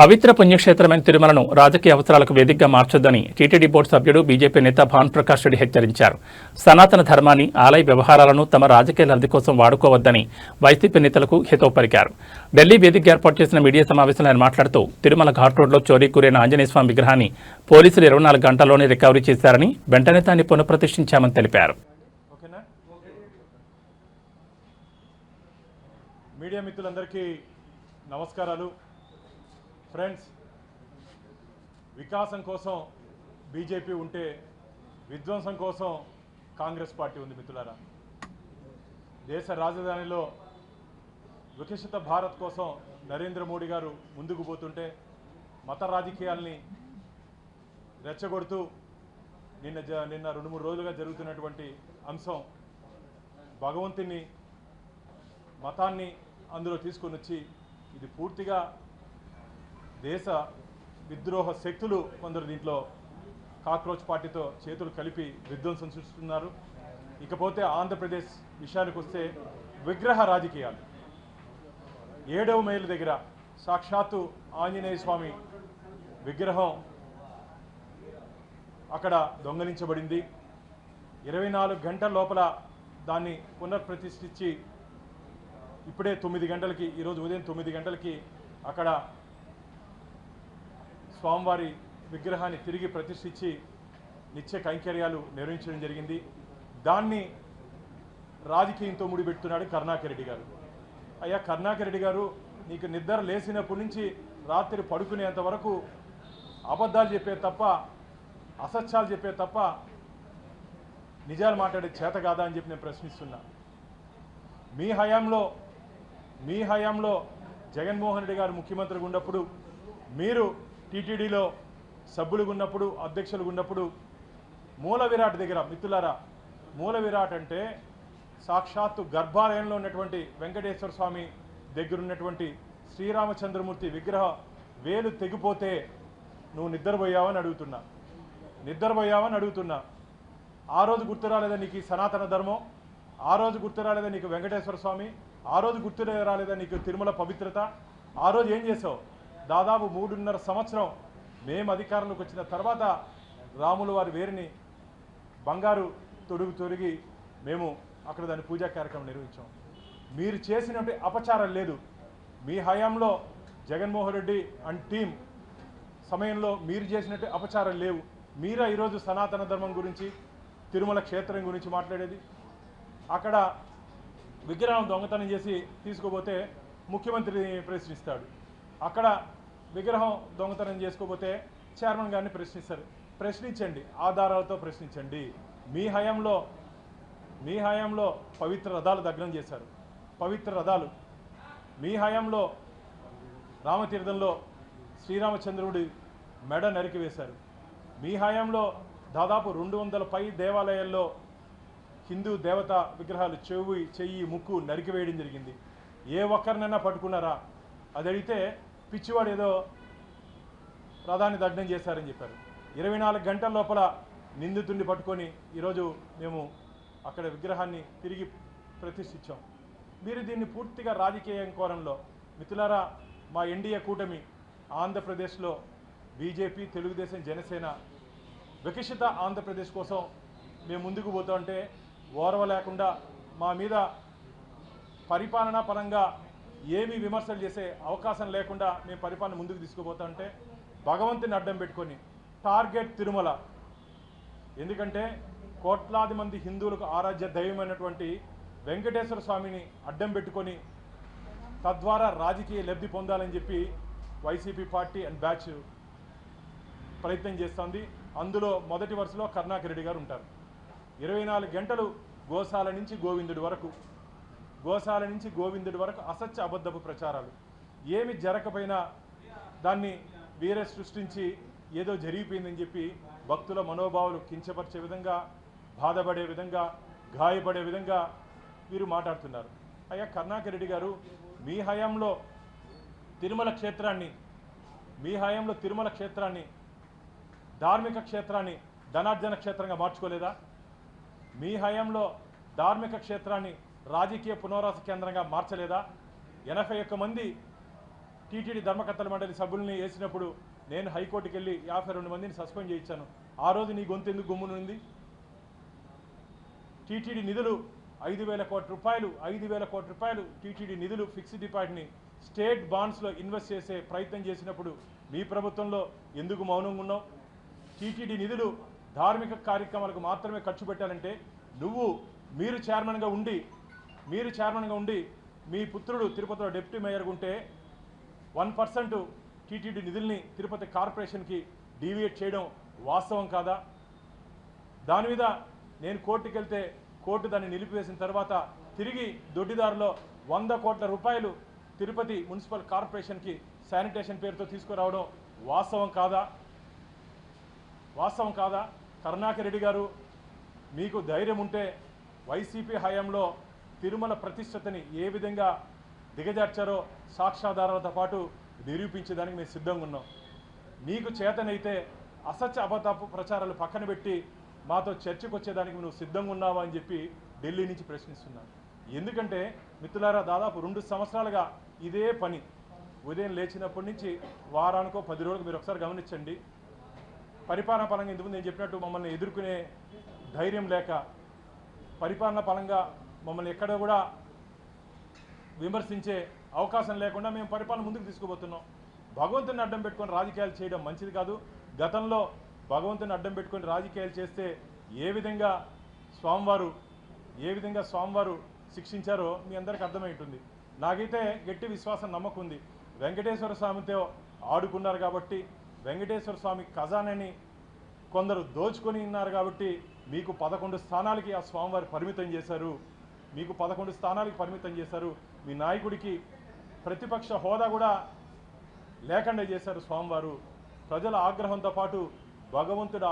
పవిత్ర పుణ్యక్షేత్రమైన తిరుమలను రాజకీయ అవసరాలకు వేదికగా మార్చొద్దని టీటీడీ బోర్డు సభ్యుడు బీజేపీ నేత భానుప్రకాష్ రెడ్డి హెచ్చరించారు. సనాతన ధర్మాన్ని, ఆలయ వ్యవహారాలను తమ రాజకీయ లబ్ధి కోసం వాడుకోవద్దని వైసీపీ నేతలకు హితవు పలికారు. ఢిల్లీ వేదికగా ఏర్పాటు చేసిన మీడియా సమావేశంలో ఆయన మాట్లాడుతూ తిరుమల ఘాట్ రోడ్లో చోరీకి గురైన ఆంజనేయస్వామి విగ్రహాన్ని పోలీసులు 24 గంటల్లోనే రికవరీ చేశారని, వెంటనే దాన్ని పునఃప్రతిష్ఠించామని తెలిపారు. మీడియా మిత్రులందరికీ నమస్కారాలు. ఫ్రెండ్స్, వికాసం కోసం బీజేపీ ఉంటే విధ్వంసం కోసం కాంగ్రెస్ పార్టీ ఉంది. మిత్రులారా, దేశ రాజధానిలో వికసిత భారత్ కోసం నరేంద్ర మోడీ గారు ముందుకు పోతుంటే మత రాజకీయాల్ని రెచ్చగొడుతూ నిన్న 2-3 రోజులుగా జరుగుతున్నటువంటి అంశం భగవంతుని మతాన్ని అందులో తీసుకొని వచ్చి ఇది పూర్తిగా దేశ విద్రోహ శక్తులు కొందరు దీంట్లో కాక్రోచ్ పార్టీతో చేతులు కలిపి విధ్వంసం సృష్టిస్తున్నారు. ఇకపోతే ఆంధ్రప్రదేశ్ విషయానికి వస్తే విగ్రహ రాజకీయాలు 7వ మైలు దగ్గర సాక్షాత్తు ఆంజనేయ స్వామి విగ్రహం అక్కడ దొంగలించబడింది. 24 గంటల లోపల దాన్ని పునఃప్రతిష్ఠించి ఇప్పుడే 9 గంటలకి, ఈరోజు ఉదయం 9 గంటలకి అక్కడ స్వామివారి విగ్రహాన్ని తిరిగి ప్రతిష్ఠించి నిత్య కైంకర్యాలు నిర్వహించడం జరిగింది. దాన్ని రాజకీయంతో ముడిపెడుతున్నాడు కరుణాకర్ రెడ్డి గారు. అయ్యా కరుణాకర్ రెడ్డి గారు, నీకు నిద్ర లేచినప్పటి నుంచి రాత్రి పడుకునేంత వరకు అబద్ధాలు చెప్పే తప్ప, అసత్యాలు చెప్పే తప్ప నిజాలు మాట్లాడే చేత కాదా అని చెప్పి నేను ప్రశ్నిస్తున్నా. మీ హయాంలో జగన్మోహన్ రెడ్డి గారు ముఖ్యమంత్రిగా ఉన్నప్పుడు, మీరు టీటీడీలో సభ్యులుగా ఉన్నప్పుడు, అధ్యక్షులుగా ఉన్నప్పుడు మూల విరాట్ దగ్గర, మిత్రులారా, మూల విరాట్ అంటే సాక్షాత్తు గర్భాలయంలో ఉన్నటువంటి వెంకటేశ్వర స్వామి దగ్గర ఉన్నటువంటి శ్రీరామచంద్రమూర్తి విగ్రహ వేలు తెగిపోతే నువ్వు నిద్రపోయావని అడుగుతున్నా. ఆ రోజు గుర్తు రాలేదా నీకు సనాతన ధర్మం? ఆ రోజు గుర్తు రాలేదా నీకు వెంకటేశ్వర స్వామి? ఆ రోజు గుర్తు రాలేదా నీకు తిరుమల పవిత్రత? ఆ రోజు ఏం చేసావు? దాదాపు 3.5 సంవత్సరం మేము అధికారంలోకి వచ్చిన తర్వాత రాముల వారి వేరుని బంగారు తొడిగి మేము అక్కడ దాని పూజా కార్యక్రమం నిర్వహించాం. మీరు చేసినటువంటి అపచారం లేదు. మీ హయాంలో జగన్మోహన్ రెడ్డి అండ్ టీం సమయంలో మీరు చేసినట్టు అపచారం లేవు. మీరా ఈరోజు సనాతన ధర్మం గురించి, తిరుమల క్షేత్రం గురించి మాట్లాడేది. అక్కడ విగ్రహం దొంగతనం చేసి తీసుకుపోతే ముఖ్యమంత్రిని ప్రశ్నిస్తాడు. అక్కడ విగ్రహం దొంగతనం చేసుకోపోతే చైర్మన్ గారిని ప్రశ్నిస్తారు. ప్రశ్నించండి, ఆధారాలతో ప్రశ్నించండి. మీ హయాంలో పవిత్ర రథాలు దగ్నం చేశారు. పవిత్ర రథాలు మీ హయాంలో రామతీర్థంలో శ్రీరామచంద్రుడి మెడ నరికివేశారు. మీ హయాంలో దాదాపు 200 పై దేవాలయాల్లో హిందూ దేవత విగ్రహాలు చెయ్యి ముక్కు నరికివేయడం జరిగింది. ఏ ఒక్కరినైనా పట్టుకున్నారా? అది అడిగితే పిచ్చివాడు ఏదో రథాన్ని దగ్నం చేశారని చెప్పారు. 24 గంటల లోపల నిందితుడిని పట్టుకొని ఈరోజు మేము అక్కడ విగ్రహాన్ని తిరిగి ప్రతిష్ఠించాం. మీరు దీన్ని పూర్తిగా రాజకీయ కోణంలో, మిత్రులారా, మా ఎన్డీఏ కూటమి ఆంధ్రప్రదేశ్లో బీజేపీ, తెలుగుదేశం, జనసేన వికసిత ఆంధ్రప్రదేశ్ కోసం మేము ముందుకు పోతుంటే ఓర్వలేకుండా మా మీద పరిపాలనా పరంగా ఏమీ విమర్శలు చేసే అవకాశం లేకుండా మేము పరిపాలన ముందుకు తీసుకుపోతుంటే భగవంతుని అడ్డం పెట్టుకొని టార్గెట్ తిరుమల. ఎందుకంటే కోట్లాది మంది హిందువులకు ఆరాధ్య దైవమైనటువంటి వెంకటేశ్వర స్వామిని అడ్డం పెట్టుకొని తద్వారా రాజకీయ లబ్ధి పొందాలని చెప్పి వైసీపీ పార్టీ అండ్ బ్యాచ్ ప్రయత్నం చేస్తోంది. అందులో మొదటి వరుసలో కరుణాకర్ రెడ్డి గారు ఉంటారు. 24 గంటలు గోశాల నుంచి గోవిందుడి వరకు అసత్య అబద్ధపు ప్రచారాలు. ఏమి జరగకపోయినా దాన్ని వీరే సృష్టించి ఏదో జరిగిపోయిందని చెప్పి భక్తుల మనోభావాలు కించపరిచే విధంగా, బాధపడే విధంగా, గాయపడే విధంగా వీరు మాట్లాడుతున్నారు. అయ్యా కరుణాకర్ రెడ్డి గారు, మీ హయాంలో తిరుమల క్షేత్రాన్ని ధార్మిక క్షేత్రాన్ని ధనార్జన క్షేత్రంగా మార్చుకోలేదా? మీ హయాంలో ధార్మిక క్షేత్రాన్ని రాజకీయ పునరావాస కేంద్రంగా మార్చలేదా? 81 మంది టీటీడీ ధర్మకర్తల మండలి సభ్యుల్ని వేసినప్పుడు నేను హైకోర్టుకి వెళ్ళి 52 మందిని సస్పెండ్ చేయించాను. ఆ రోజు నీ గొంతు ఎందుకు గుమ్మునుంది? టీటీడీ నిధులు 5,000 కోట్ల రూపాయలు 5,000 కోట్ల రూపాయలు టీటీడీ నిధులు ఫిక్స్డ్ డిపాజిట్ని స్టేట్ బాండ్స్లో ఇన్వెస్ట్ చేసే ప్రయత్నం చేసినప్పుడు మీ ప్రభుత్వంలో ఎందుకు మౌనంగా ఉన్నావు? టీటీడీ నిధులు ధార్మిక కార్యక్రమాలకు మాత్రమే ఖర్చు పెట్టాలంటే మీరు చైర్మన్గా ఉండి మీ పుత్రుడు తిరుపతిలో డిప్యూటీ మేయర్గా ఉంటే 1% టీటీడీ నిధుల్ని తిరుపతి కార్పొరేషన్కి డీవియేట్ చేయడం వాస్తవం కాదా? దాని మీద నేను కోర్టుకి వెళ్తే కోర్టు దాన్ని నిలిపివేసిన తర్వాత తిరిగి దొడ్డిదారిలో 100 కోట్ల రూపాయలు తిరుపతి మున్సిపల్ కార్పొరేషన్కి శానిటేషన్ పేరుతో తీసుకురావడం వాస్తవం కాదా? కరుణాకర్ రెడ్డి గారు, మీకు ధైర్యం ఉంటే వైసీపీ హయాంలో తిరుమల ప్రతిష్టతని ఏ విధంగా దిగజార్చారో సాక్ష్యాధారాలతో పాటు నిరూపించేదానికి మేము సిద్ధంగా ఉన్నాం. నీకు చేతనైతే అసత్య అబద్ధపు ప్రచారాలు పక్కన పెట్టి మాతో చర్చకు వచ్చేదానికి నువ్వు సిద్ధంగా ఉన్నావా అని చెప్పి ఢిల్లీ నుంచి ప్రశ్నిస్తున్నాను. ఎందుకంటే మిత్రులారా, దాదాపు 2 సంవత్సరాలుగా ఇదే పని. ఉదయం లేచినప్పటి నుంచి వారానికో 10 రోజులకు మీరు ఒకసారి గమనించండి. పరిపాలన పరంగా ఇంతకుముందు నేను చెప్పినట్టు మమ్మల్ని ఎదుర్కొనే ధైర్యం లేక, పరిపాలన పరంగా మమ్మల్ని ఎక్కడ కూడా విమర్శించే అవకాశం లేకుండా మేము పరిపాలన ముందుకు తీసుకుపోతున్నాం. భగవంతుని అడ్డం పెట్టుకొని రాజకీయాలు చేయడం మంచిది కాదు. గతంలో భగవంతుని అడ్డం పెట్టుకొని రాజకీయాలు చేస్తే ఏ విధంగా స్వామివారు శిక్షించారో మీ అందరికీ అర్థమై ఉంటుంది. నాకైతే గట్టి విశ్వాసం, నమ్మకం ఉంది. వెంకటేశ్వర స్వామితో ఆడుకున్నారు కాబట్టి, వెంకటేశ్వర స్వామి ఖజానాని కొందరు దోచుకొని ఉన్నారు కాబట్టి మీకు 11 స్థానాలకి ఆ స్వామివారు పరిమితం చేశారు. మీ నాయకుడికి ప్రతిపక్ష హోదా కూడా లేకుండా చేశారు స్వామివారు. ప్రజల ఆగ్రహంతో పాటు భగవంతుడు